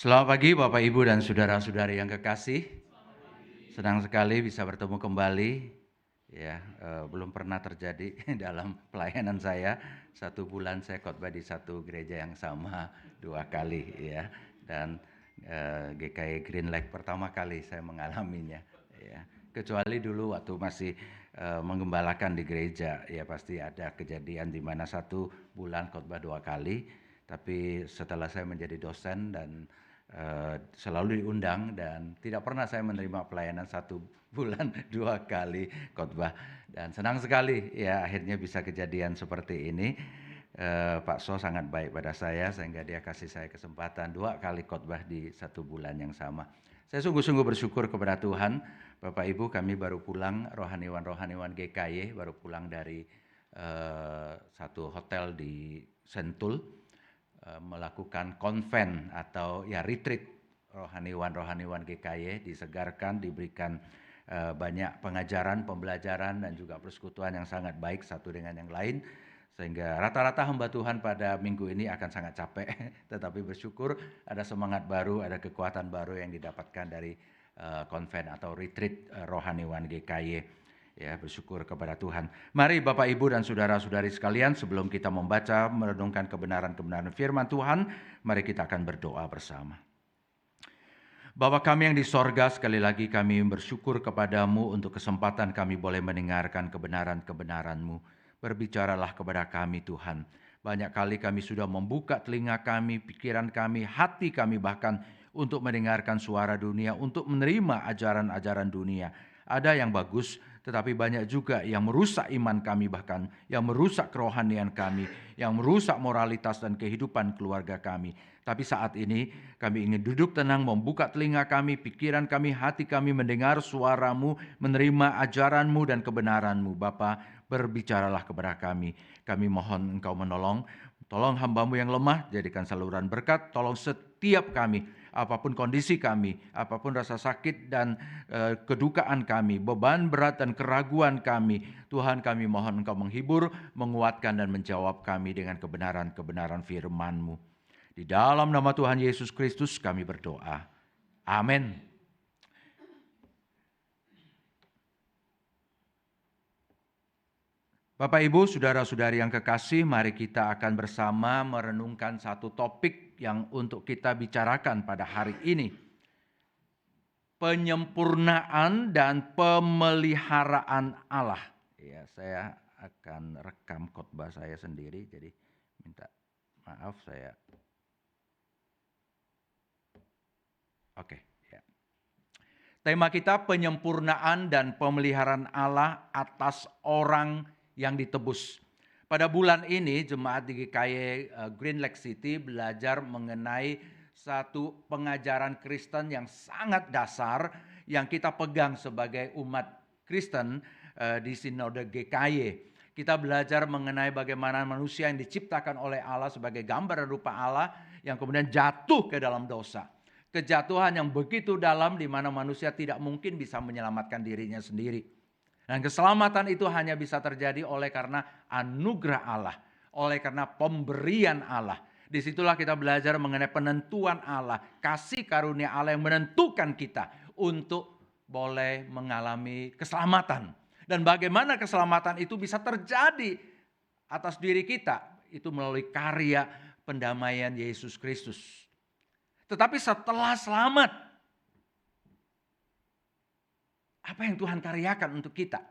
Selamat pagi Bapak Ibu dan saudara-saudari yang kekasih. Senang sekali bisa bertemu kembali. Belum pernah terjadi dalam pelayanan saya. 1 bulan saya khotbah di satu gereja yang sama 2 kali ya. Dan GKI Green Lake pertama kali saya mengalaminya ya. Kecuali dulu waktu masih menggembalakan di gereja, ya pasti ada kejadian di mana 1 bulan khotbah 2 kali. Tapi setelah saya menjadi dosen dan selalu diundang dan tidak pernah saya menerima pelayanan 1 bulan 2 kali khotbah, dan senang sekali ya akhirnya bisa kejadian seperti ini. Pak So sangat baik pada saya sehingga dia kasih saya kesempatan 2 kali khotbah di 1 bulan yang sama. Saya sungguh-sungguh bersyukur kepada Tuhan. Bapak Ibu, kami baru pulang, rohaniwan GKY baru pulang dari satu hotel di Sentul, melakukan konven atau retreat rohaniwan GKY, disegarkan, diberikan banyak pengajaran, pembelajaran dan juga persekutuan yang sangat baik satu dengan yang lain, sehingga rata-rata hamba Tuhan pada minggu ini akan sangat capek tetapi bersyukur ada semangat baru, ada kekuatan baru yang didapatkan dari konven atau retreat rohaniwan GKY. Ya, bersyukur kepada Tuhan. Mari Bapak Ibu dan saudara-saudari sekalian, sebelum kita membaca merenungkan kebenaran-kebenaran firman Tuhan, mari kita akan berdoa bersama. Bapa kami yang di sorga, sekali lagi kami bersyukur kepadamu untuk kesempatan kami boleh mendengarkan kebenaran-kebenaran-Mu. Berbicaralah kepada kami Tuhan. Banyak kali kami sudah membuka telinga kami, pikiran kami, hati kami bahkan untuk mendengarkan suara dunia, untuk menerima ajaran-ajaran dunia. Ada yang bagus, tetapi banyak juga yang merusak iman kami, bahkan yang merusak kerohanian kami, yang merusak moralitas dan kehidupan keluarga kami. Tapi saat ini kami ingin duduk tenang, membuka telinga kami, pikiran kami, hati kami, mendengar suara-Mu, menerima ajaran-Mu dan kebenaran-Mu. Bapa, berbicaralah kepada kami. Kami mohon Engkau menolong. Tolong hamba-Mu yang lemah, jadikan saluran berkat. Tolong setiap kami, apapun kondisi kami, apapun rasa sakit dan kedukaan kami, beban berat dan keraguan kami, Tuhan kami mohon Engkau menghibur, menguatkan dan menjawab kami dengan kebenaran-kebenaran firman-Mu. Di dalam nama Tuhan Yesus Kristus kami berdoa. Amin. Bapak Ibu, saudara-saudari yang kekasih, mari kita akan bersama merenungkan satu topik yang untuk kita bicarakan pada hari ini. Penyempurnaan dan pemeliharaan Allah. Ya, saya akan rekam khotbah saya sendiri, jadi minta maaf saya. Oke, ya. Tema kita penyempurnaan dan pemeliharaan Allah atas orang yang ditebus. Pada bulan ini jemaat di GKY Green Lake City belajar mengenai satu pengajaran Kristen yang sangat dasar yang kita pegang sebagai umat Kristen di Sinode GKY. Kita belajar mengenai bagaimana manusia yang diciptakan oleh Allah sebagai gambar dan rupa Allah yang kemudian jatuh ke dalam dosa. Kejatuhan yang begitu dalam di mana manusia tidak mungkin bisa menyelamatkan dirinya sendiri. Dan keselamatan itu hanya bisa terjadi oleh karena anugerah Allah, oleh karena pemberian Allah. Disitulah kita belajar mengenai penentuan Allah, kasih karunia Allah yang menentukan kita untuk boleh mengalami keselamatan. Dan bagaimana keselamatan itu bisa terjadi atas diri kita, itu melalui karya pendamaian Yesus Kristus. Tetapi setelah selamat, apa yang Tuhan karyakan untuk kita?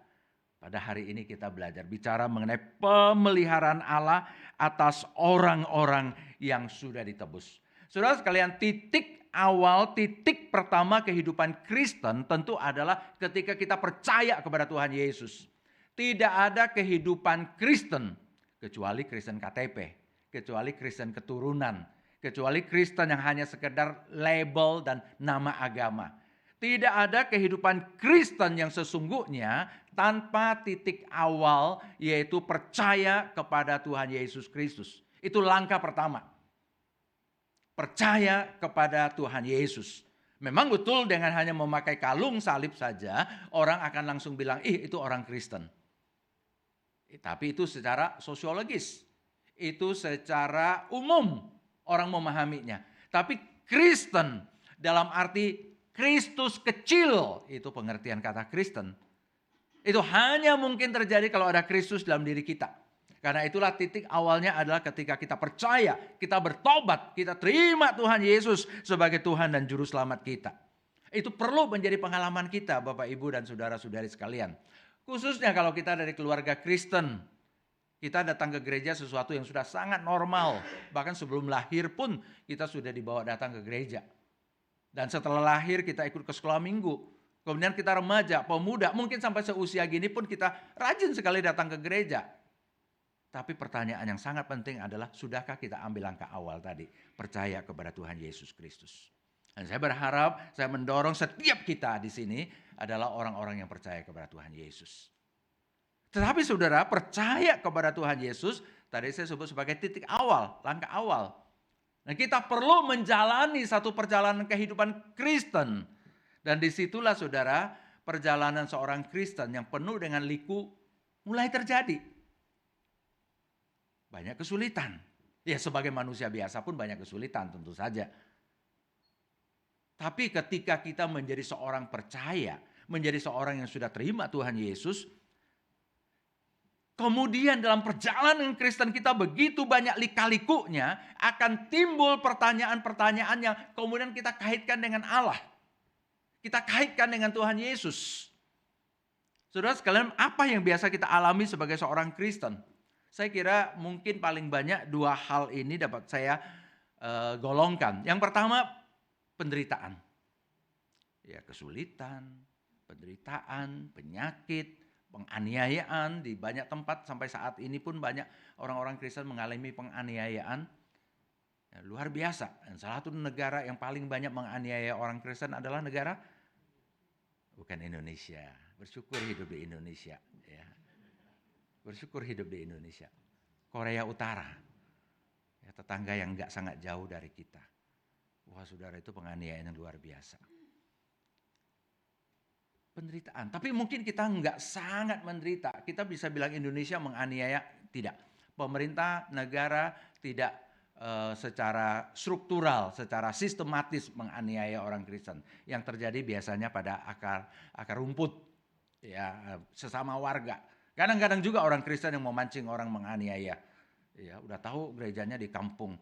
Pada hari ini kita belajar bicara mengenai pemeliharaan Allah atas orang-orang yang sudah ditebus. Saudara sekalian, titik awal, titik pertama kehidupan Kristen tentu adalah ketika kita percaya kepada Tuhan Yesus. Tidak ada kehidupan Kristen kecuali Kristen KTP, kecuali Kristen keturunan, kecuali Kristen yang hanya sekedar label dan nama agama. Tidak ada kehidupan Kristen yang sesungguhnya tanpa titik awal, yaitu percaya kepada Tuhan Yesus Kristus. Itu langkah pertama. Percaya kepada Tuhan Yesus. Memang betul dengan hanya memakai kalung salib saja, orang akan langsung bilang, itu orang Kristen. Tapi itu secara sosiologis. Itu secara umum orang memahaminya. Tapi Kristen dalam arti Kristus kecil, itu pengertian kata Kristen. Itu hanya mungkin terjadi kalau ada Kristus dalam diri kita. Karena itulah titik awalnya adalah ketika kita percaya, kita bertobat, kita terima Tuhan Yesus sebagai Tuhan dan Juru Selamat kita. Itu perlu menjadi pengalaman kita, Bapak, Ibu, dan saudara-saudari sekalian. Khususnya kalau kita dari keluarga Kristen. Kita datang ke gereja sesuatu yang sudah sangat normal. Bahkan sebelum lahir pun kita sudah dibawa datang ke gereja. Dan setelah lahir kita ikut ke sekolah minggu. Kemudian kita remaja, pemuda, mungkin sampai seusia gini pun kita rajin sekali datang ke gereja. Tapi pertanyaan yang sangat penting adalah, sudahkah kita ambil langkah awal tadi? Percaya kepada Tuhan Yesus Kristus. Dan saya berharap, saya mendorong setiap kita di sini adalah orang-orang yang percaya kepada Tuhan Yesus. Tetapi saudara, percaya kepada Tuhan Yesus, tadi saya sebut sebagai titik awal, langkah awal. Nah, kita perlu menjalani satu perjalanan kehidupan Kristen. Dan disitulah saudara, perjalanan seorang Kristen yang penuh dengan liku mulai terjadi. Banyak kesulitan. Ya, sebagai manusia biasa pun banyak kesulitan tentu saja. Tapi ketika kita menjadi seorang percaya, menjadi seorang yang sudah terima Tuhan Yesus, kemudian dalam perjalanan Kristen kita begitu banyak lika-likunya, akan timbul pertanyaan-pertanyaan yang kemudian kita kaitkan dengan Allah. Kita kaitkan dengan Tuhan Yesus. Saudara sekalian, apa yang biasa kita alami sebagai seorang Kristen? Saya kira mungkin paling banyak dua hal ini dapat saya golongkan. Yang pertama, penderitaan. Ya, kesulitan, penderitaan, penyakit, penganiayaan di banyak tempat. Sampai saat ini pun banyak orang-orang Kristen mengalami penganiayaan. Ya, luar biasa. Dan salah satu negara yang paling banyak menganiaya orang Kristen adalah negara bukan Indonesia. Bersyukur hidup di Indonesia. Ya. Bersyukur hidup di Indonesia. Korea Utara. Ya, tetangga yang gak sangat jauh dari kita. Wah, saudara, itu penganiayaan yang luar biasa. Penderitaan. Tapi mungkin kita nggak sangat menderita. Kita bisa bilang Indonesia menganiaya. Tidak. Pemerintah, negara tidak secara struktural, secara sistematis menganiaya orang Kristen. Yang terjadi biasanya pada akar rumput, ya, sesama warga. Kadang-kadang juga orang Kristen yang memancing orang menganiaya. Ya, udah tahu gerejanya di kampung,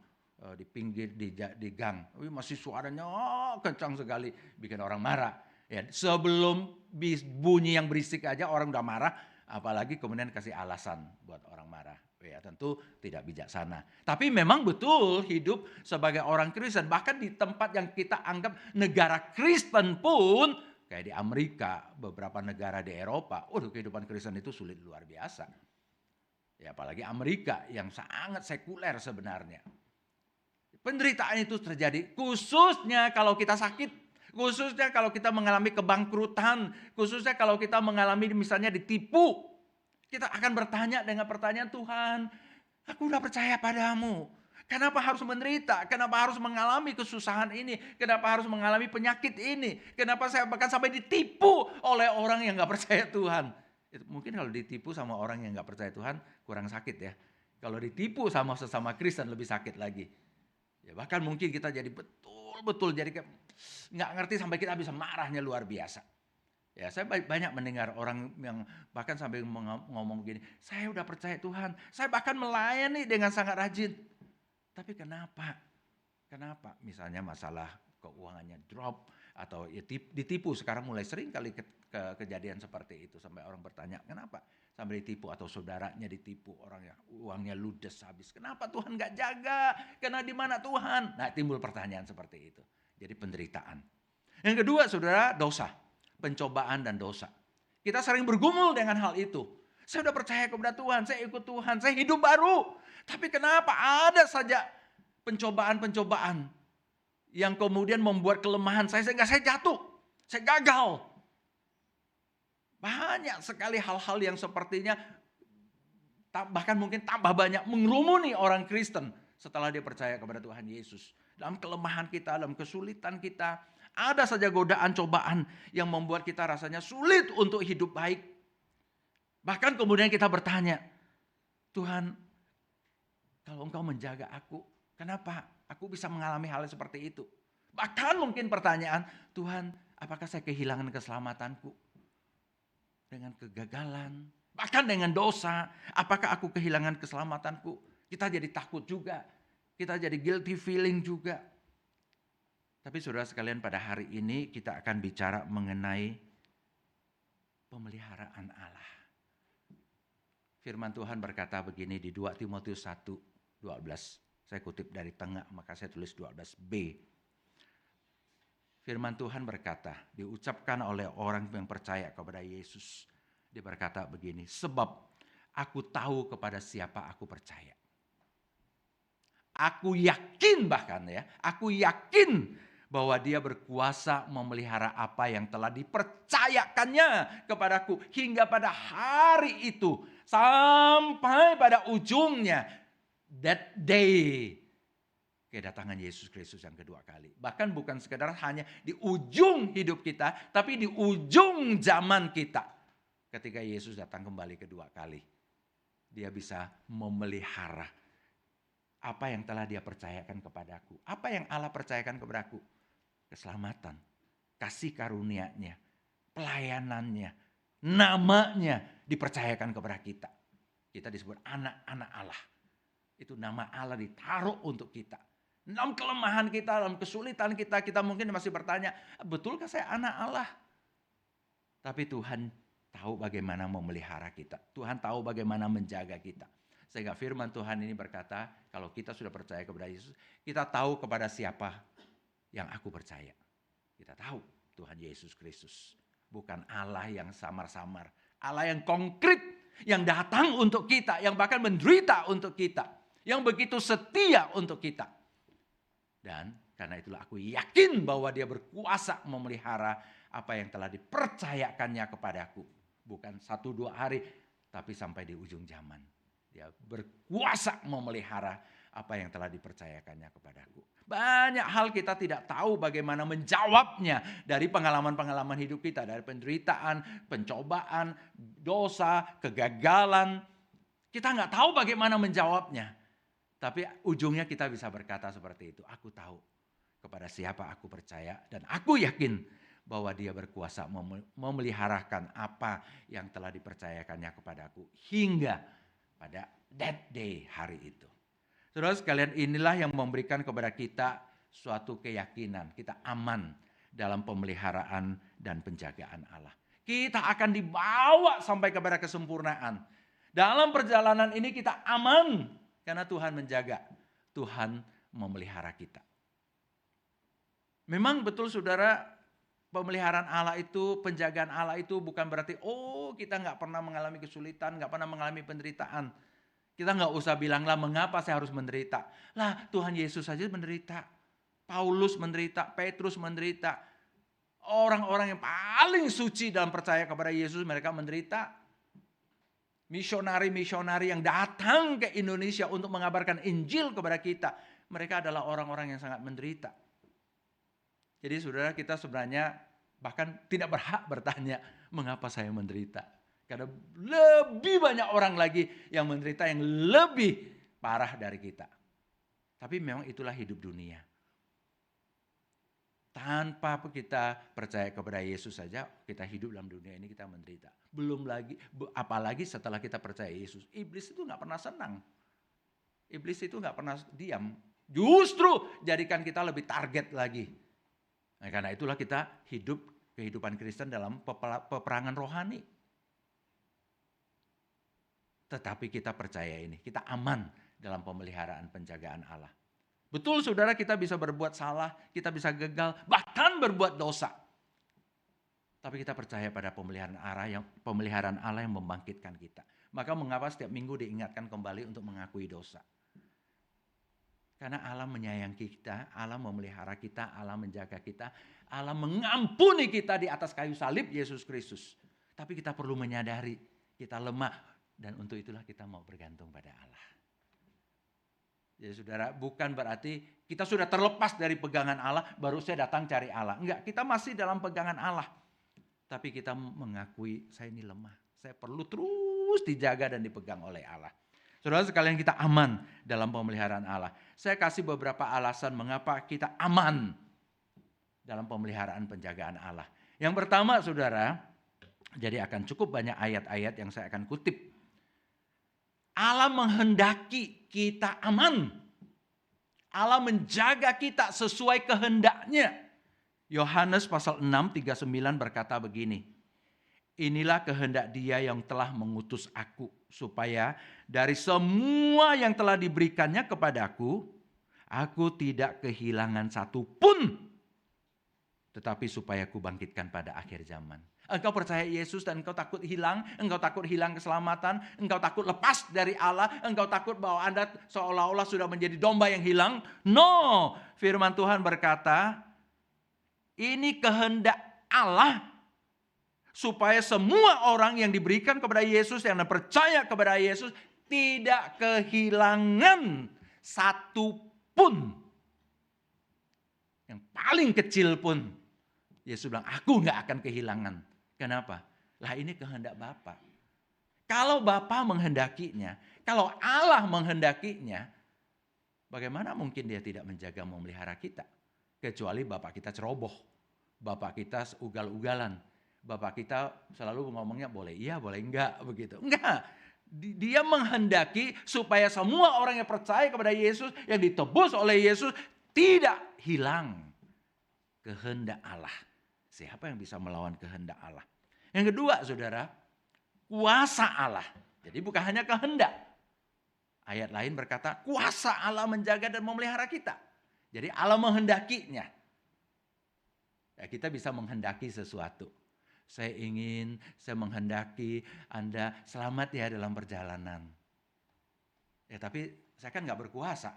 di pinggir, di gang. Masih suaranya kencang sekali, bikin orang marah. Ya, sebelum bunyi yang berisik aja orang udah marah, apalagi kemudian kasih alasan buat orang marah. Ya, tentu tidak bijaksana. Tapi memang betul hidup sebagai orang Kristen, bahkan di tempat yang kita anggap negara Kristen pun, kayak di Amerika, beberapa negara di Eropa, kehidupan Kristen itu sulit luar biasa. Ya, apalagi Amerika yang sangat sekuler sebenarnya. Penderitaan itu terjadi khususnya kalau kita sakit, khususnya kalau kita mengalami kebangkrutan, khususnya kalau kita mengalami misalnya ditipu. Kita akan bertanya dengan pertanyaan, Tuhan, aku udah percaya padamu. Kenapa harus menderita? Kenapa harus mengalami kesusahan ini? Kenapa harus mengalami penyakit ini? Kenapa saya bahkan sampai ditipu oleh orang yang gak percaya Tuhan? Mungkin kalau ditipu sama orang yang gak percaya Tuhan kurang sakit ya. Kalau ditipu sama sesama Kristen lebih sakit lagi. Ya, bahkan mungkin kita jadi betul-betul jadi gak ngerti sampai kita bisa marahnya luar biasa. Ya, saya banyak mendengar orang yang bahkan sampai ngomong begini, saya udah percaya Tuhan, saya bahkan melayani dengan sangat rajin. Tapi kenapa? Kenapa? Misalnya masalah keuangannya drop atau ya ditipu. Sekarang mulai sering kali kejadian seperti itu. Sampai orang bertanya, kenapa? Sampai ditipu atau saudaranya ditipu, orang yang uangnya ludes habis. Kenapa Tuhan gak jaga? Karena di mana Tuhan? Nah, timbul pertanyaan seperti itu. Jadi penderitaan. Yang kedua, saudara, dosa. Pencobaan dan dosa. Kita sering bergumul dengan hal itu. Saya udah percaya kepada Tuhan, saya ikut Tuhan, saya hidup baru. Tapi kenapa ada saja pencobaan-pencobaan yang kemudian membuat kelemahan saya, sehingga saya jatuh, saya gagal. Banyak sekali hal-hal yang sepertinya bahkan mungkin tambah banyak mengerumuni orang Kristen setelah dia percaya kepada Tuhan Yesus. Dalam kelemahan kita, dalam kesulitan kita, ada saja godaan, cobaan yang membuat kita rasanya sulit untuk hidup baik. Bahkan kemudian kita bertanya, Tuhan, kalau Engkau menjaga aku, kenapa aku bisa mengalami hal seperti itu? Bahkan mungkin pertanyaan, Tuhan, apakah saya kehilangan keselamatanku? Dengan kegagalan, bahkan dengan dosa, apakah aku kehilangan keselamatanku? Kita jadi takut juga, kita jadi guilty feeling juga. Tapi saudara sekalian, pada hari ini kita akan bicara mengenai pemeliharaan Allah. Firman Tuhan berkata begini di 2 Timotius 1:12. Saya kutip dari tengah, maka saya tulis 12b. Firman Tuhan berkata, diucapkan oleh orang yang percaya kepada Yesus. Dia berkata begini, sebab aku tahu kepada siapa aku percaya. Aku yakin bahkan ya, aku yakin bahwa dia berkuasa memelihara apa yang telah dipercayakannya kepadaku hingga pada hari itu sampai pada ujungnya, that day, kedatangan Yesus Kristus yang kedua kali. Bahkan bukan sekedar hanya di ujung hidup kita, tapi di ujung zaman kita. Ketika Yesus datang kembali kedua kali, dia bisa memelihara apa yang telah dia percayakan kepadaku. Apa yang Allah percayakan kepadaku? Keselamatan, kasih karunia-Nya, pelayanannya, namanya dipercayakan kepada kita. Kita disebut anak-anak Allah. Itu nama Allah ditaruh untuk kita. Dalam kelemahan kita, dalam kesulitan kita, kita mungkin masih bertanya, betulkah saya anak Allah? Tapi Tuhan tahu bagaimana memelihara kita. Tuhan tahu bagaimana menjaga kita. Sehingga firman Tuhan ini berkata, kalau kita sudah percaya kepada Yesus, kita tahu kepada siapa yang aku percaya. Kita tahu Tuhan Yesus Kristus. Bukan Allah yang samar-samar. Allah yang konkret, yang datang untuk kita, yang bahkan menderita untuk kita. Yang begitu setia untuk kita. Dan karena itulah aku yakin bahwa dia berkuasa memelihara apa yang telah dipercayakannya kepadaku. Bukan 1-2 hari, tapi sampai di ujung zaman. Dia berkuasa memelihara apa yang telah dipercayakannya kepadaku. Banyak hal kita tidak tahu bagaimana menjawabnya dari pengalaman-pengalaman hidup kita. Dari penderitaan, pencobaan, dosa, kegagalan. Kita nggak tahu bagaimana menjawabnya. Tapi ujungnya kita bisa berkata seperti itu. Aku tahu kepada siapa aku percaya dan aku yakin bahwa dia berkuasa memeliharakan apa yang telah dipercayakannya kepadaku hingga pada that day, hari itu. Saudara sekalian, inilah yang memberikan kepada kita suatu keyakinan. Kita aman dalam pemeliharaan dan penjagaan Allah. Kita akan dibawa sampai kepada kesempurnaan. Dalam perjalanan ini kita aman karena Tuhan menjaga. Tuhan memelihara kita. Memang betul saudara, pemeliharaan Allah itu, penjagaan Allah itu bukan berarti kita nggak pernah mengalami kesulitan, nggak pernah mengalami penderitaan. Kita nggak usah bilanglah mengapa saya harus menderita. Lah Tuhan Yesus saja menderita. Paulus menderita, Petrus menderita. Orang-orang yang paling suci dalam percaya kepada Yesus, mereka menderita. Misionari-misionari yang datang ke Indonesia untuk mengabarkan Injil kepada kita, mereka adalah orang-orang yang sangat menderita. Jadi saudara, kita sebenarnya bahkan tidak berhak bertanya mengapa saya menderita. Karena lebih banyak orang lagi yang menderita yang lebih parah dari kita. Tapi memang itulah hidup dunia. Tanpa kita percaya kepada Yesus saja, kita hidup dalam dunia ini kita menderita. Belum lagi, apalagi setelah kita percaya Yesus. Iblis itu gak pernah senang. Iblis itu gak pernah diam. Justru jadikan kita lebih target lagi. Nah, karena itulah kita hidup kehidupan Kristen dalam peperangan rohani. Tetapi kita percaya ini, kita aman dalam pemeliharaan penjagaan Allah. Betul saudara, kita bisa berbuat salah, kita bisa gagal, bahkan berbuat dosa. Tapi kita percaya pada pemeliharaan Allah yang membangkitkan kita. Maka mengapa setiap minggu diingatkan kembali untuk mengakui dosa? Karena Allah menyayangi kita, Allah memelihara kita, Allah menjaga kita, Allah mengampuni kita di atas kayu salib Yesus Kristus. Tapi kita perlu menyadari kita lemah. Dan untuk itulah kita mau bergantung pada Allah. Jadi saudara, bukan berarti kita sudah terlepas dari pegangan Allah, baru saya datang cari Allah. Enggak, kita masih dalam pegangan Allah. Tapi kita mengakui saya ini lemah. Saya perlu terus dijaga dan dipegang oleh Allah. Saudara sekalian, kita aman dalam pemeliharaan Allah. Saya kasih beberapa alasan mengapa kita aman dalam pemeliharaan penjagaan Allah. Yang pertama saudara, jadi akan cukup banyak ayat-ayat yang saya akan kutip. Allah menghendaki kita aman. Allah menjaga kita sesuai kehendaknya. Yohanes pasal 6, 39 berkata begini. Inilah kehendak Dia yang telah mengutus aku, supaya dari semua yang telah diberikannya kepadaku, aku tidak kehilangan satu pun, tetapi supaya aku bangkitkan pada akhir zaman. Engkau percaya Yesus dan engkau takut hilang keselamatan, engkau takut lepas dari Allah, engkau takut bahwa Anda seolah-olah sudah menjadi domba yang hilang. No, firman Tuhan berkata, ini kehendak Allah supaya semua orang yang diberikan kepada Yesus, yang percaya kepada Yesus, tidak kehilangan satu pun. Yang paling kecil pun. Yesus bilang, aku gak akan kehilangan. Kenapa? Lah ini kehendak Bapa. Kalau Bapa menghendakinya, kalau Allah menghendakinya, bagaimana mungkin Dia tidak menjaga memelihara kita? Kecuali Bapak kita ceroboh, Bapak kita ugal-ugalan, Bapak kita selalu ngomongnya boleh iya, boleh enggak, begitu. Enggak. Dia menghendaki supaya semua orang yang percaya kepada Yesus, yang ditebus oleh Yesus, tidak hilang kehendak Allah. Siapa yang bisa melawan kehendak Allah? Yang kedua, saudara, kuasa Allah. Jadi bukan hanya kehendak. Ayat lain berkata, kuasa Allah menjaga dan memelihara kita. Jadi Allah menghendakinya. Ya, kita bisa menghendaki sesuatu. Saya menghendaki Anda selamat ya dalam perjalanan. Ya, tapi saya kan gak berkuasa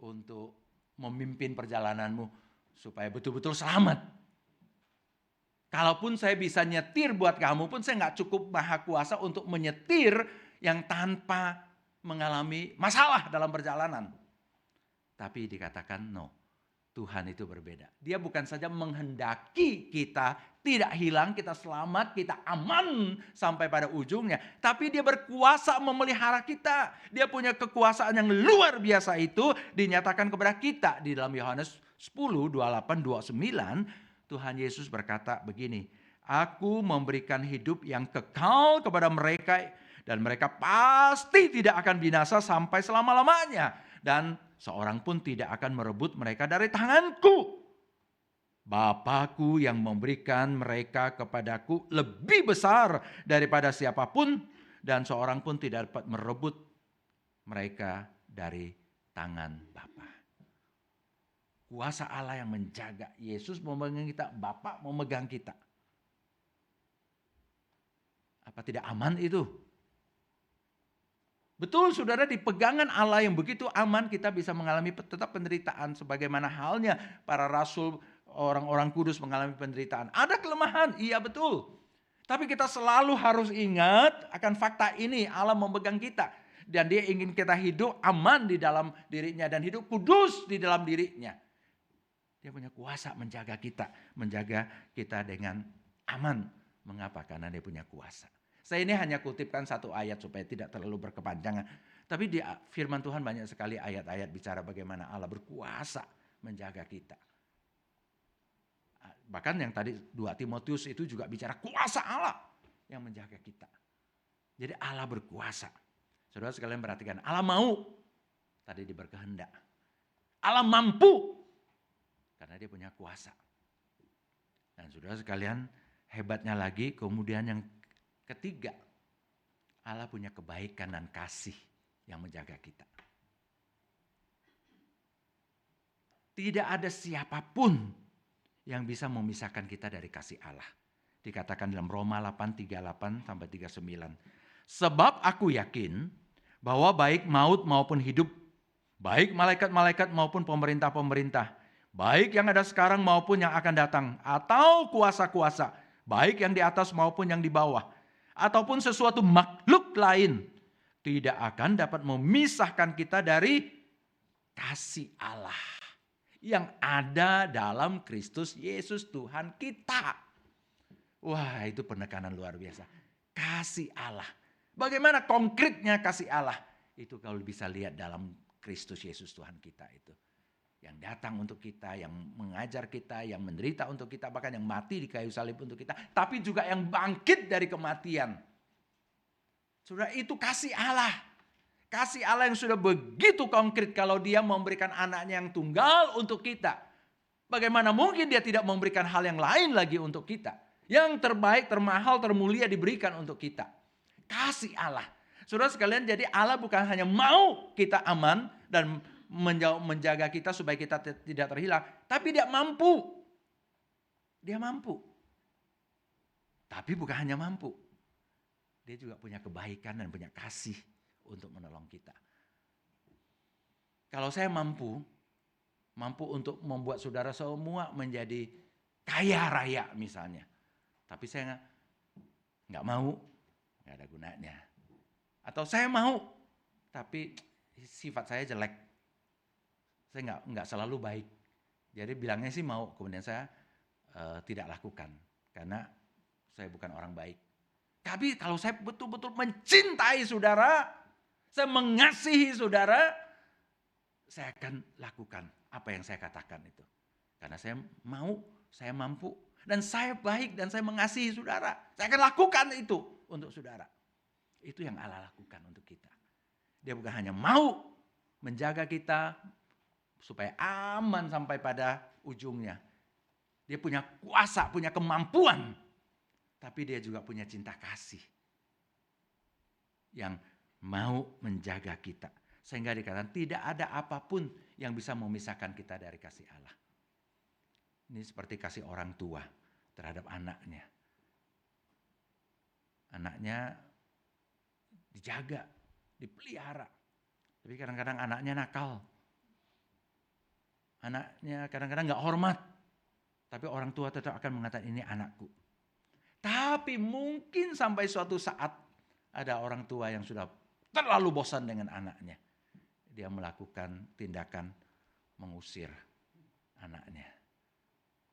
untuk memimpin perjalananmu supaya betul-betul selamat. Kalaupun saya bisa nyetir buat kamu pun, saya gak cukup maha kuasa untuk menyetir yang tanpa mengalami masalah dalam perjalanan. Tapi dikatakan no, Tuhan itu berbeda. Dia bukan saja menghendaki kita tidak hilang, kita selamat, kita aman sampai pada ujungnya. Tapi Dia berkuasa memelihara kita. Dia punya kekuasaan yang luar biasa, itu dinyatakan kepada kita di dalam Yohanes 10, 28, 29. Tuhan Yesus berkata begini, aku memberikan hidup yang kekal kepada mereka, dan mereka pasti tidak akan binasa sampai selama-lamanya. Dan seorang pun tidak akan merebut mereka dari tanganku. Bapakku yang memberikan mereka kepadaku lebih besar daripada siapapun, dan seorang pun tidak dapat merebut mereka dari tangan Bapa. Kuasa Allah yang menjaga. Yesus memegang kita, Bapa memegang kita. Apa tidak aman itu? Betul saudara, di pegangan Allah yang begitu aman kita bisa mengalami tetap penderitaan. Sebagaimana halnya para rasul, orang-orang kudus mengalami penderitaan. Ada kelemahan, iya betul. Tapi kita selalu harus ingat akan fakta ini, Allah memegang kita. Dan Dia ingin kita hidup aman di dalam dirinya dan hidup kudus di dalam dirinya. Dia punya kuasa menjaga kita dengan aman. Mengapa? Karena Dia punya kuasa. Saya ini hanya kutipkan satu ayat supaya tidak terlalu berkepanjangan. Tapi di firman Tuhan banyak sekali ayat-ayat bicara bagaimana Allah berkuasa menjaga kita. Bahkan yang tadi 2 Timotius itu juga bicara kuasa Allah yang menjaga kita. Jadi Allah berkuasa. Saudara sekalian perhatikan, Allah mau, tadi Dia berkehendak. Allah mampu, karena Dia punya kuasa. Dan saudara sekalian, hebatnya lagi, kemudian yang ketiga, Allah punya kebaikan dan kasih yang menjaga kita. Tidak ada siapapun yang bisa memisahkan kita dari kasih Allah. Dikatakan dalam Roma 8:38-39. Sebab aku yakin bahwa baik maut maupun hidup, baik malaikat-malaikat maupun pemerintah-pemerintah, baik yang ada sekarang maupun yang akan datang, atau kuasa-kuasa, baik yang di atas maupun yang di bawah, ataupun sesuatu makhluk lain, tidak akan dapat memisahkan kita dari kasih Allah yang ada dalam Kristus Yesus Tuhan kita. Wah, itu penekanan luar biasa. Kasih Allah. Bagaimana konkretnya kasih Allah? Itu kalau bisa lihat dalam Kristus Yesus Tuhan kita itu. yang datang untuk kita, yang mengajar kita, yang menderita untuk kita, bahkan yang mati di kayu salib untuk kita, tapi juga yang bangkit dari kematian. Saudara, itu kasih Allah. Kasih Allah yang sudah begitu konkret kalau dia memberikan anaknya yang tunggal untuk kita. Bagaimana mungkin dia tidak memberikan hal yang lain lagi untuk kita. Yang terbaik, termahal, termulia diberikan untuk kita. Kasih Allah. Saudara sekalian, jadi Allah bukan hanya mau kita aman dan menjaga kita supaya kita tidak terhilang, tapi dia mampu. Dia mampu. Tapi bukan hanya mampu. Dia juga punya kebaikan dan punya kasih untuk menolong kita. Kalau saya mampu untuk membuat saudara semua menjadi kaya raya misalnya. Tapi saya nggak mau, nggak ada gunanya. Atau saya mau, tapi sifat saya jelek. Saya nggak selalu baik. Jadi bilangnya sih mau, kemudian saya tidak lakukan. Karena saya bukan orang baik. Tapi kalau saya betul-betul mencintai saudara, saya mengasihi saudara, saya akan lakukan apa yang saya katakan itu. Karena saya mau, saya mampu, dan saya baik dan saya mengasihi saudara. Saya akan lakukan itu untuk saudara. Itu yang Allah lakukan untuk kita. Dia bukan hanya mau menjaga kita supaya aman sampai pada ujungnya. Dia punya kuasa, punya kemampuan. Tapi dia juga punya cinta kasih. Yang mau menjaga kita. Sehingga dikatakan tidak ada apapun yang bisa memisahkan kita dari kasih Allah. Ini seperti kasih orang tua terhadap anaknya. Anaknya dijaga, dipelihara. Tapi kadang-kadang anaknya nakal. Anaknya kadang-kadang gak hormat. Tapi orang tua tetap akan mengatakan ini anakku. Tapi mungkin sampai suatu saat ada orang tua yang sudah terlalu bosan dengan anaknya. Dia melakukan tindakan mengusir anaknya.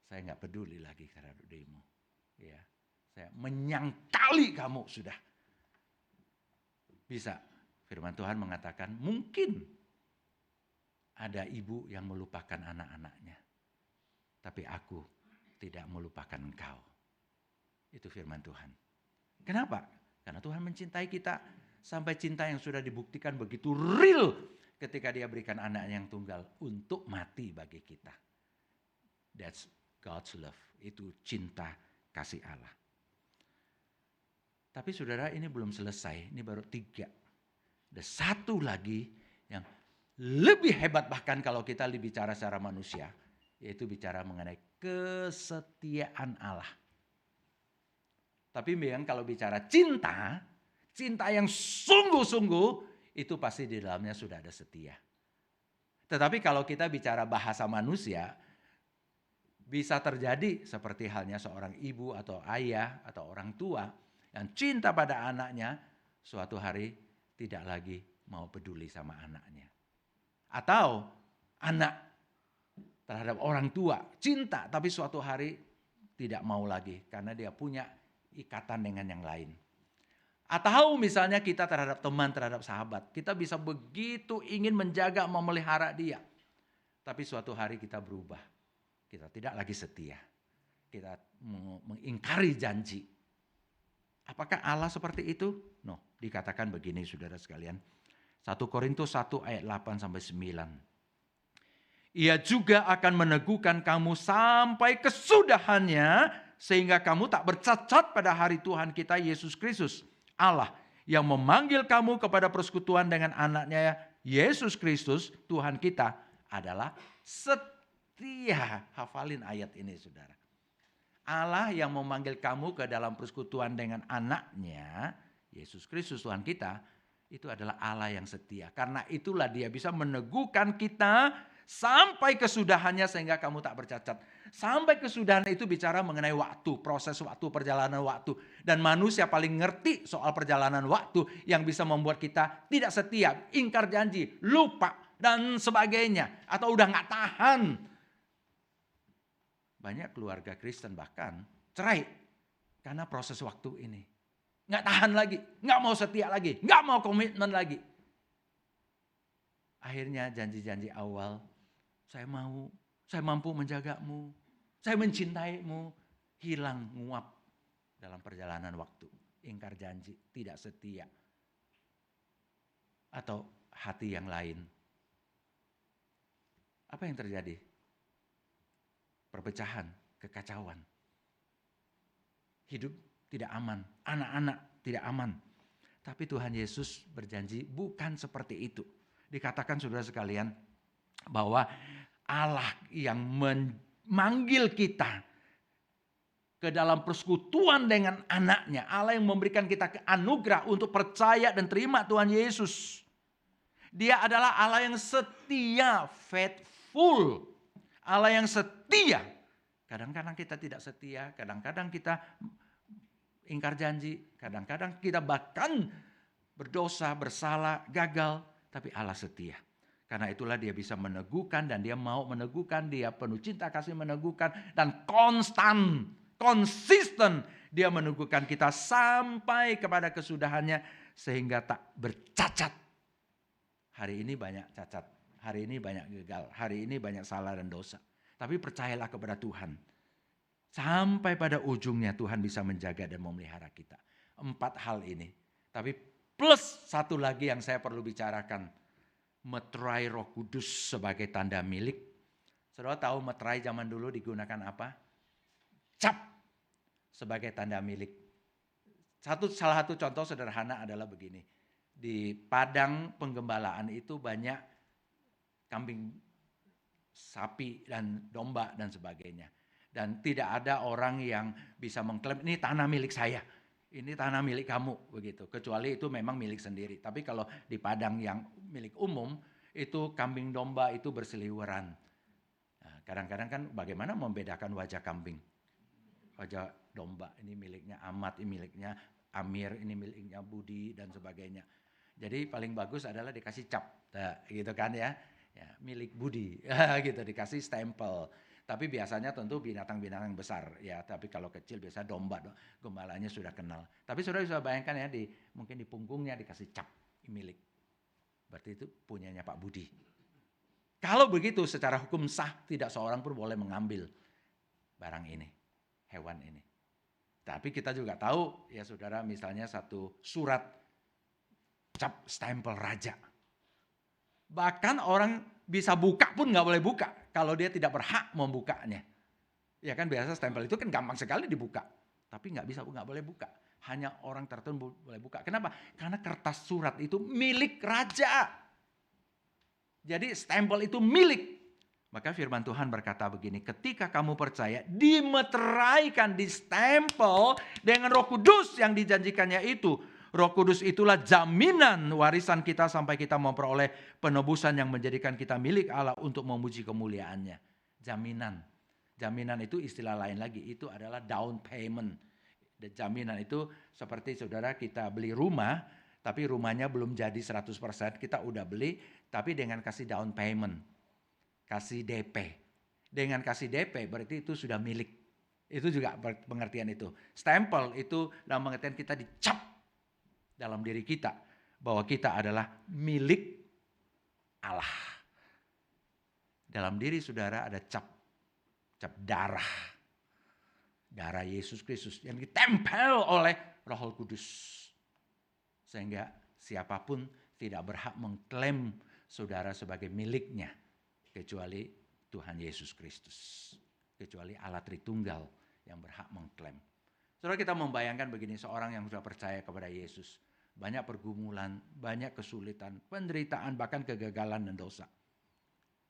Saya gak peduli lagi terhadap dirimu. Ya, saya menyangkali kamu sudah. Bisa firman Tuhan mengatakan mungkin ada ibu yang melupakan anak-anaknya. Tapi aku tidak melupakan engkau. Itu firman Tuhan. Kenapa? Karena Tuhan mencintai kita sampai cinta yang sudah dibuktikan begitu real ketika dia berikan anaknya yang tunggal untuk mati bagi kita. That's God's love. Itu cinta kasih Allah. Tapi saudara, ini belum selesai. Ini baru 3. Ada satu lagi yang lebih hebat bahkan kalau kita bicara secara manusia. Yaitu bicara mengenai kesetiaan Allah. Tapi memang kalau bicara cinta yang sungguh-sungguh, itu pasti di dalamnya sudah ada setia. Tetapi kalau kita bicara bahasa manusia, bisa terjadi seperti halnya seorang ibu atau ayah atau orang tua yang cinta pada anaknya, suatu hari tidak lagi mau peduli sama anaknya. Atau anak terhadap orang tua cinta, tapi suatu hari tidak mau lagi karena dia punya ikatan dengan yang lain. Atau misalnya kita terhadap teman, terhadap sahabat, kita bisa begitu ingin menjaga, memelihara dia. Tapi suatu hari kita berubah. Kita tidak lagi setia. Kita mengingkari janji. Apakah Allah seperti itu? No, dikatakan begini saudara sekalian. 1 Korintus 1 ayat 8 sampai 9. Ia juga akan meneguhkan kamu sampai kesudahannya, sehingga kamu tak bercacat pada hari Tuhan kita Yesus Kristus. Allah yang memanggil kamu kepada persekutuan dengan anaknya Yesus Kristus, Tuhan kita, adalah setia. Hafalin ayat ini saudara. Allah yang memanggil kamu ke dalam persekutuan dengan anaknya, Yesus Kristus Tuhan kita, itu adalah Allah yang setia. Karena itulah dia bisa meneguhkan kita sampai kesudahannya sehingga kamu tak bercacat. Sampai kesudahan itu bicara mengenai waktu, proses waktu, perjalanan waktu. Dan manusia paling ngerti soal perjalanan waktu yang bisa membuat kita tidak setia, ingkar janji, lupa, dan sebagainya. Atau udah gak tahan. Banyak keluarga Kristen bahkan cerai karena proses waktu ini. Gak tahan lagi, gak mau setia lagi, gak mau komitmen lagi. Akhirnya janji-janji awal saya mampu menjagamu, saya mencintaimu, hilang nguap dalam perjalanan waktu. Ingkar janji, tidak setia. Atau hati yang lain. Apa yang terjadi? Perpecahan, kekacauan. Hidup tidak aman, anak-anak tidak aman. Tapi Tuhan Yesus berjanji bukan seperti itu. Dikatakan saudara sekalian bahwa Allah yang memanggil kita ke dalam persekutuan dengan anaknya. Allah yang memberikan kita anugerah untuk percaya dan terima Tuhan Yesus. Dia adalah Allah yang setia, faithful. Allah yang setia. Kadang-kadang kita tidak setia, kadang-kadang kita ingkar janji, kadang-kadang kita bahkan berdosa, bersalah, gagal. Tapi Allah setia. Karena itulah dia bisa meneguhkan dan dia mau meneguhkan. Dia penuh cinta kasih meneguhkan dan konsisten dia meneguhkan kita sampai kepada kesudahannya sehingga tak bercacat. Hari ini banyak cacat, hari ini banyak gagal, hari ini banyak salah dan dosa. Tapi percayalah kepada Tuhan. Sampai pada ujungnya Tuhan bisa menjaga dan memelihara kita. 4 hal ini. Tapi plus satu lagi yang saya perlu bicarakan. Meterai Roh Kudus sebagai tanda milik. Saudara tahu meterai zaman dulu digunakan apa? Cap sebagai tanda milik. Salah satu contoh sederhana adalah begini. Di padang penggembalaan itu banyak kambing, sapi dan domba dan sebagainya. Dan tidak ada orang yang bisa mengklaim ini tanah milik saya, ini tanah milik kamu begitu. Kecuali itu memang milik sendiri. Tapi kalau di padang yang milik umum itu kambing domba itu berseliweran. Nah, kadang-kadang kan bagaimana membedakan wajah kambing, wajah domba ini miliknya Ahmad, ini miliknya Amir, ini miliknya Budi dan sebagainya. Jadi paling bagus adalah dikasih cap, gitu kan ya milik Budi, gitu dikasih stempel. Tapi biasanya tentu binatang-binatang besar ya. Tapi kalau kecil biasa domba, gembalanya sudah kenal. Tapi saudara bisa bayangkan ya mungkin di punggungnya dikasih cap milik. Berarti itu punyanya Pak Budi. Kalau begitu secara hukum sah tidak seorang pun boleh mengambil barang ini, hewan ini. Tapi kita juga tahu ya saudara misalnya satu surat cap stempel raja. Bahkan orang bisa buka pun nggak boleh buka kalau dia tidak berhak membukanya. Ya kan biasa stempel itu kan gampang sekali dibuka, tapi nggak boleh buka. Hanya orang tertentu boleh buka. Kenapa? Karena kertas surat itu milik raja. Jadi stempel itu milik. Maka firman Tuhan berkata begini, ketika kamu percaya, dimeteraikan, distempel dengan Roh Kudus yang dijanjikannya itu. Roh Kudus itulah jaminan warisan kita sampai kita memperoleh penebusan yang menjadikan kita milik Allah untuk memuji kemuliaannya. Jaminan. Jaminan itu istilah lain lagi, itu adalah down payment. Jaminan itu seperti saudara kita beli rumah, tapi rumahnya belum jadi 100%, kita udah beli, tapi dengan kasih down payment. Kasih DP. Dengan kasih DP berarti itu sudah milik. Itu juga pengertian itu. Stempel itu dalam pengertian kita dicap dalam diri kita. Bahwa kita adalah milik Allah. Dalam diri saudara ada cap darah. Darah Yesus Kristus yang ditempel oleh Roh Kudus. Sehingga siapapun tidak berhak mengklaim saudara sebagai miliknya. Kecuali Tuhan Yesus Kristus. Kecuali Allah Tritunggal yang berhak mengklaim. Saudara kita membayangkan begini, seorang yang sudah percaya kepada Yesus. Banyak pergumulan, banyak kesulitan, penderitaan, bahkan kegagalan dan dosa.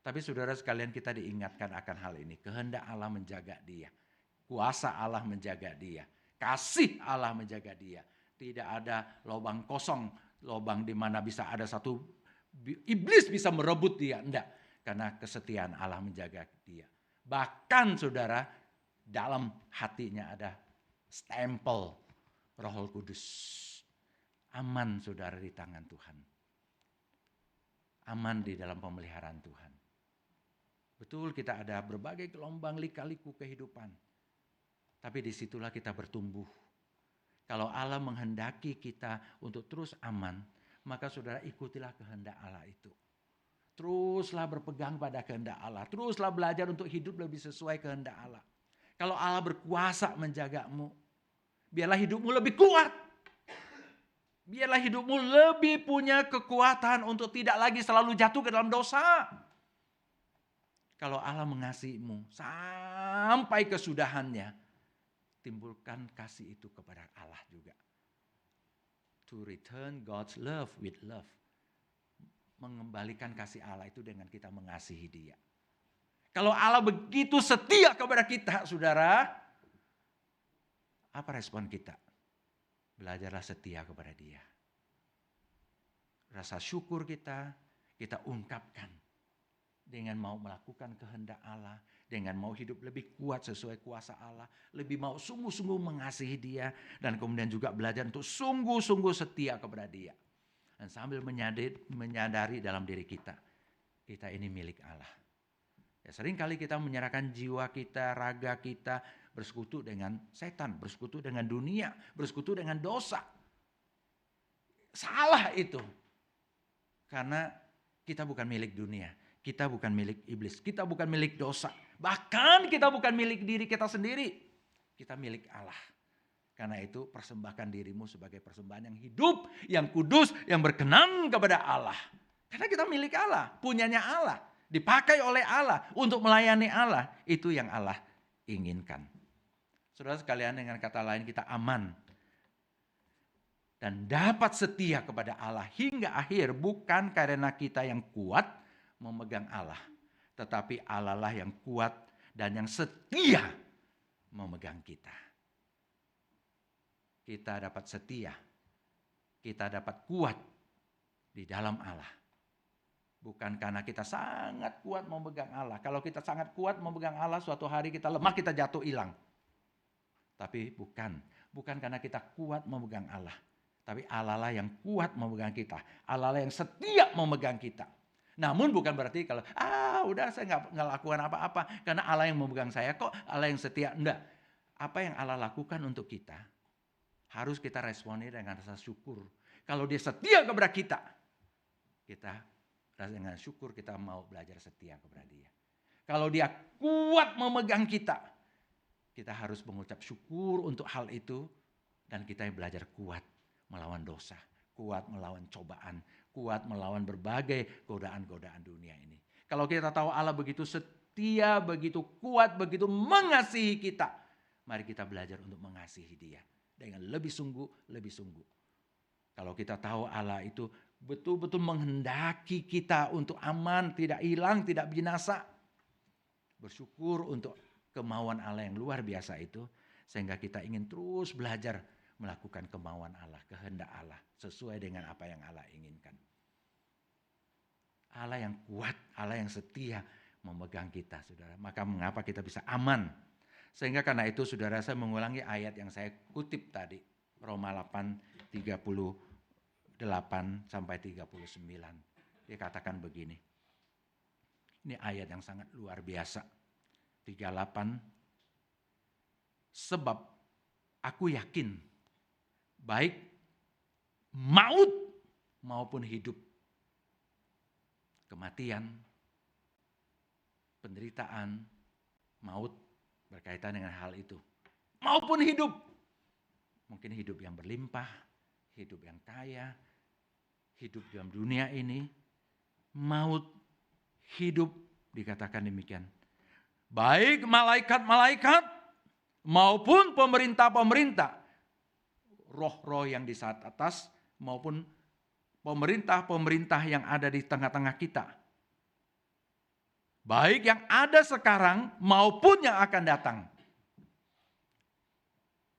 Tapi saudara sekalian kita diingatkan akan hal ini. Kehendak Allah menjaga dia. Kuasa Allah menjaga dia. Kasih Allah menjaga dia. Tidak ada lubang kosong, lubang di mana bisa ada satu iblis bisa merebut dia. Enggak. Karena kesetiaan Allah menjaga dia. Bahkan saudara, dalam hatinya ada stempel Roh Kudus. Aman saudara di tangan Tuhan. Aman di dalam pemeliharaan Tuhan. Betul kita ada berbagai gelombang lika-liku kehidupan. Tapi disitulah kita bertumbuh. Kalau Allah menghendaki kita untuk terus aman, maka saudara ikutilah kehendak Allah itu. Teruslah berpegang pada kehendak Allah. Teruslah belajar untuk hidup lebih sesuai kehendak Allah. Kalau Allah berkuasa menjagamu, biarlah hidupmu lebih kuat. Biarlah hidupmu lebih punya kekuatan untuk tidak lagi selalu jatuh ke dalam dosa. Kalau Allah mengasihimu sampai kesudahannya, timbulkan kasih itu kepada Allah juga. To return God's love with love. Mengembalikan kasih Allah itu dengan kita mengasihi Dia. Kalau Allah begitu setia kepada kita, saudara, apa respon kita? Belajarlah setia kepada Dia. Rasa syukur kita ungkapkan dengan mau melakukan kehendak Allah, dengan mau hidup lebih kuat sesuai kuasa Allah, lebih mau sungguh-sungguh mengasihi Dia, dan kemudian juga belajar untuk sungguh-sungguh setia kepada Dia. Dan sambil menyadari dalam diri kita ini milik Allah. Ya, seringkali kita menyerahkan jiwa kita, raga kita, bersekutu dengan setan, bersekutu dengan dunia, bersekutu dengan dosa. Salah itu. Karena kita bukan milik dunia, kita bukan milik iblis, kita bukan milik dosa. Bahkan kita bukan milik diri kita sendiri, kita milik Allah. Karena itu persembahkan dirimu sebagai persembahan yang hidup, yang kudus, yang berkenan kepada Allah. Karena kita milik Allah, punyanya Allah, dipakai oleh Allah untuk melayani Allah. Itu yang Allah inginkan. Saudara sekalian, dengan kata lain kita aman dan dapat setia kepada Allah hingga akhir, bukan karena kita yang kuat memegang Allah, tetapi Allah lah yang kuat dan yang setia memegang kita. Kita dapat setia, kita dapat kuat di dalam Allah. Bukan karena kita sangat kuat memegang Allah. Kalau kita sangat kuat memegang Allah, suatu hari kita lemah, kita jatuh hilang. Tapi bukan karena kita kuat memegang Allah. Tapi Allah lah yang kuat memegang kita. Allah lah yang setia memegang kita. Namun bukan berarti kalau, udah saya nggak lakukan apa-apa. Karena Allah yang memegang saya kok, Allah yang setia. Enggak. Apa yang Allah lakukan untuk kita, harus kita responi dengan rasa syukur. Kalau Dia setia kepada kita dengan syukur kita mau belajar setia kepada Dia. Kalau Dia kuat memegang kita harus mengucap syukur untuk hal itu. Dan kita belajar kuat melawan dosa, kuat melawan cobaan, kuat melawan berbagai godaan-godaan dunia ini. Kalau kita tahu Allah begitu setia, begitu kuat, begitu mengasihi kita, mari kita belajar untuk mengasihi Dia dengan lebih sungguh. Kalau kita tahu Allah itu betul-betul menghendaki kita untuk aman, tidak hilang, tidak binasa. Bersyukur untuk kemauan Allah yang luar biasa itu, sehingga kita ingin terus belajar melakukan kemauan Allah, kehendak Allah, sesuai dengan apa yang Allah inginkan. Allah yang kuat, Allah yang setia memegang kita, saudara. Maka mengapa kita bisa aman? Sehingga karena itu, saudara, saya mengulangi ayat yang saya kutip tadi, Roma 8, 38 sampai 39. Dia katakan begini. Ini ayat yang sangat luar biasa. 38. Sebab aku yakin baik maut maupun hidup, kematian, penderitaan, maut berkaitan dengan hal itu, maupun hidup. Mungkin hidup yang berlimpah, hidup yang kaya, hidup dalam dunia ini, maut, hidup, dikatakan demikian. Baik malaikat-malaikat maupun pemerintah-pemerintah, roh-roh yang di saat atas maupun pemerintah-pemerintah yang ada di tengah-tengah kita. Baik yang ada sekarang maupun yang akan datang.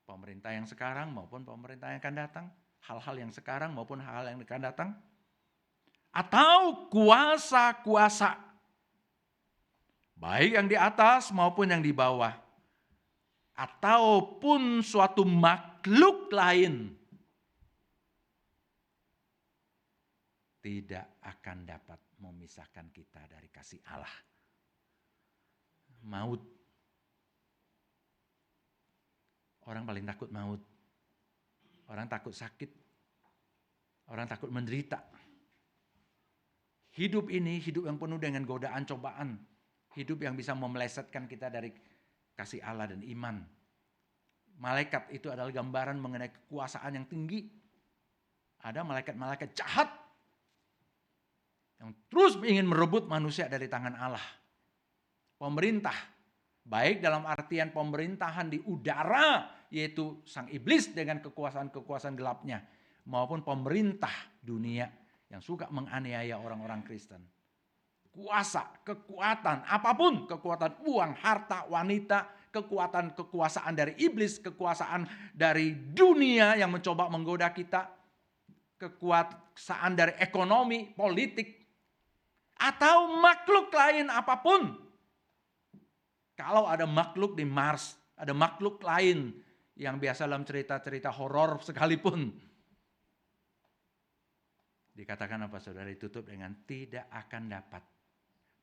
Pemerintah yang sekarang maupun pemerintah yang akan datang. Hal-hal yang sekarang maupun hal-hal yang akan datang. Atau kuasa-kuasa. Baik yang di atas maupun yang di bawah. Ataupun suatu makhluk lain. Tidak akan dapat memisahkan kita dari kasih Allah. Maut. Orang paling takut maut. Orang takut sakit. Orang takut menderita. Hidup ini hidup yang penuh dengan godaan, cobaan. Hidup yang bisa memelesetkan kita dari kasih Allah dan iman. Malaikat itu adalah gambaran mengenai kekuasaan yang tinggi. Ada malaikat-malaikat jahat yang terus ingin merebut manusia dari tangan Allah. Pemerintah, baik dalam artian pemerintahan di udara, yaitu sang iblis dengan kekuasaan-kekuasaan gelapnya, maupun pemerintah dunia yang suka menganiaya orang-orang Kristen. Kuasa, kekuatan, apapun, kekuatan uang, harta, wanita, kekuasaan dari iblis, kekuasaan dari dunia yang mencoba menggoda kita, kekuasaan dari ekonomi, politik, atau makhluk lain apapun. Kalau ada makhluk di Mars, ada makhluk lain yang biasa dalam cerita-cerita horor sekalipun, dikatakan apa saudara, ditutup dengan tidak akan dapat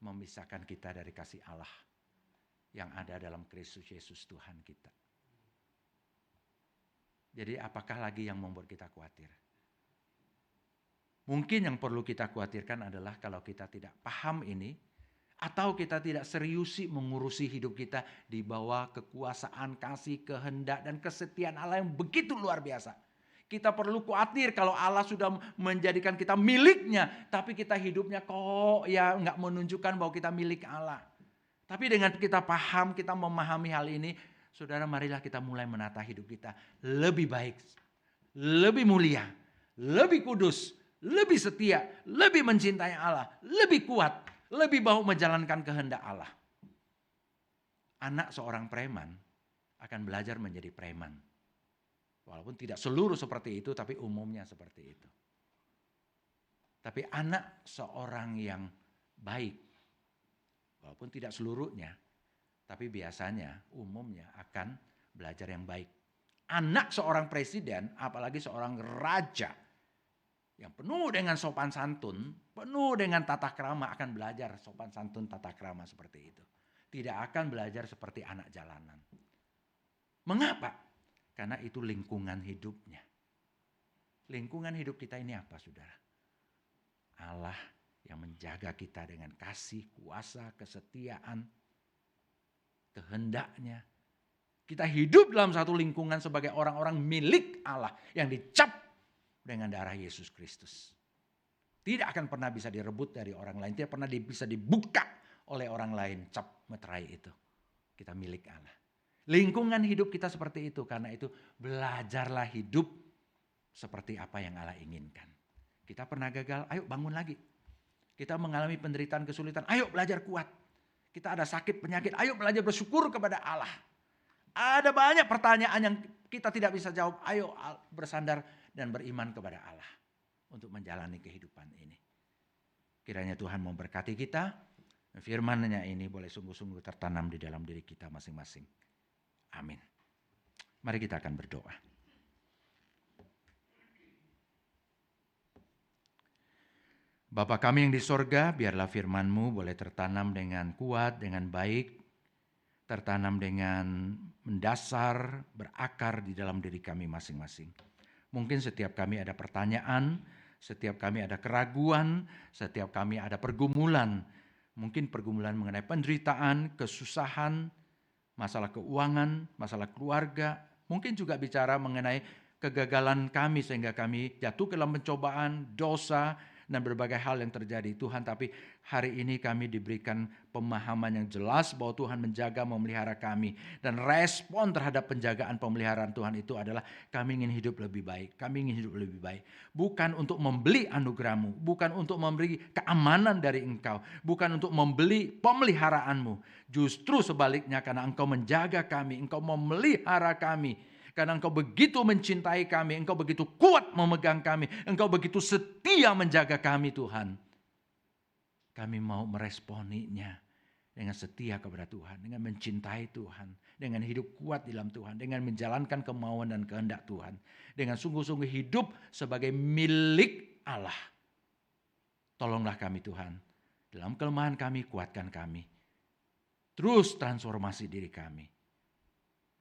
memisahkan kita dari kasih Allah yang ada dalam Kristus Yesus Tuhan kita. Jadi apakah lagi yang membuat kita khawatir? Mungkin yang perlu kita khawatirkan adalah kalau kita tidak paham ini, atau kita tidak seriusi mengurusi hidup kita di bawah kekuasaan, kasih, kehendak, dan kesetiaan Allah yang begitu luar biasa. Kita perlu khawatir kalau Allah sudah menjadikan kita miliknya, tapi kita hidupnya kok ya nggak menunjukkan bahwa kita milik Allah. Tapi dengan kita paham, kita memahami hal ini, saudara, marilah kita mulai menata hidup kita lebih baik, lebih mulia, lebih kudus, lebih setia, lebih mencintai Allah, lebih kuat, lebih mau menjalankan kehendak Allah. Anak seorang preman akan belajar menjadi preman. Walaupun tidak seluruh seperti itu, tapi umumnya seperti itu. Tapi anak seorang yang baik, walaupun tidak seluruhnya, tapi biasanya umumnya akan belajar yang baik. Anak seorang presiden, apalagi seorang raja, yang penuh dengan sopan santun, penuh dengan tata krama, akan belajar sopan santun tata krama seperti itu. Tidak akan belajar seperti anak jalanan. Mengapa? Karena itu lingkungan hidupnya. Lingkungan hidup kita ini apa, saudara? Allah yang menjaga kita dengan kasih, kuasa, kesetiaan, kehendaknya. Kita hidup dalam satu lingkungan sebagai orang-orang milik Allah yang dicap dengan darah Yesus Kristus. Tidak akan pernah bisa direbut dari orang lain. Tidak pernah bisa dibuka oleh orang lain cap meterai itu. Kita milik Allah. Lingkungan hidup kita seperti itu. Karena itu belajarlah hidup seperti apa yang Allah inginkan. Kita pernah gagal, ayo bangun lagi. Kita mengalami penderitaan, kesulitan, ayo belajar kuat. Kita ada sakit, penyakit, ayo belajar bersyukur kepada Allah. Ada banyak pertanyaan yang kita tidak bisa jawab, ayo bersandar dan beriman kepada Allah untuk menjalani kehidupan ini. Kiranya Tuhan memberkati kita, firman-Nya ini boleh sungguh-sungguh tertanam di dalam diri kita masing-masing. Amin. Mari kita akan berdoa. Bapa kami yang di sorga, biarlah firman-Mu boleh tertanam dengan kuat, dengan baik, tertanam dengan mendasar, berakar di dalam diri kami masing-masing. Mungkin setiap kami ada pertanyaan, setiap kami ada keraguan, setiap kami ada pergumulan. Mungkin pergumulan mengenai penderitaan, kesusahan, masalah keuangan, masalah keluarga. Mungkin juga bicara mengenai kegagalan kami sehingga kami jatuh ke dalam pencobaan, dosa, dan berbagai hal yang terjadi. Tuhan, tapi hari ini kami diberikan pemahaman yang jelas bahwa Tuhan menjaga, memelihara kami. Dan respon terhadap penjagaan pemeliharaan Tuhan itu adalah kami ingin hidup lebih baik. Kami ingin hidup lebih baik. Bukan untuk membeli anugerah-Mu. Bukan untuk memberi keamanan dari Engkau. Bukan untuk membeli pemeliharaan-Mu. Justru sebaliknya, karena Engkau menjaga kami. Engkau memelihara kami. Karena Engkau begitu mencintai kami, Engkau begitu kuat memegang kami, Engkau begitu setia menjaga kami, Tuhan. Kami mau meresponinya dengan setia kepada Tuhan, dengan mencintai Tuhan, dengan hidup kuat di dalam Tuhan, dengan menjalankan kemauan dan kehendak Tuhan, dengan sungguh-sungguh hidup sebagai milik Allah. Tolonglah kami, Tuhan. Dalam kelemahan kami, kuatkan kami. Terus transformasi diri kami.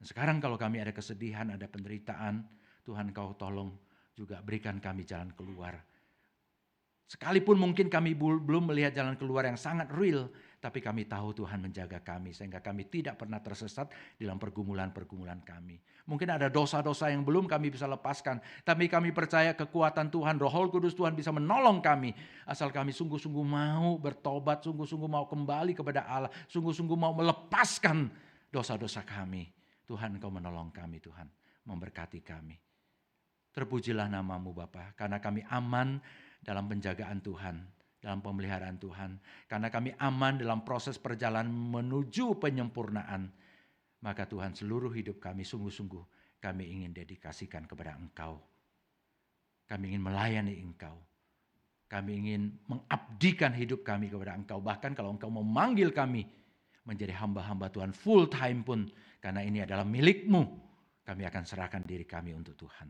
Sekarang kalau kami ada kesedihan, ada penderitaan, Tuhan Kau tolong juga berikan kami jalan keluar. Sekalipun mungkin kami belum melihat jalan keluar yang sangat real, tapi kami tahu Tuhan menjaga kami sehingga kami tidak pernah tersesat dalam pergumulan-pergumulan kami. Mungkin ada dosa-dosa yang belum kami bisa lepaskan, tapi kami percaya kekuatan Tuhan, Roh Kudus Tuhan bisa menolong kami. Asal kami sungguh-sungguh mau bertobat, sungguh-sungguh mau kembali kepada Allah, sungguh-sungguh mau melepaskan dosa-dosa kami. Tuhan, Engkau menolong kami Tuhan, memberkati kami. Terpujilah namamu Bapa, karena kami aman dalam penjagaan Tuhan, dalam pemeliharaan Tuhan. Karena kami aman dalam proses perjalanan menuju penyempurnaan. Maka Tuhan, seluruh hidup kami sungguh-sungguh kami ingin dedikasikan kepada Engkau. Kami ingin melayani Engkau. Kami ingin mengabdikan hidup kami kepada Engkau. Bahkan kalau Engkau memanggil kami menjadi hamba-hamba Tuhan full time pun, karena ini adalah milik-Mu, kami akan serahkan diri kami untuk Tuhan.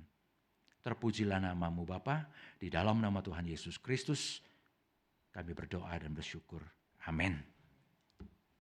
Terpujilah namamu Bapa, di dalam nama Tuhan Yesus Kristus kami berdoa dan bersyukur. Amin.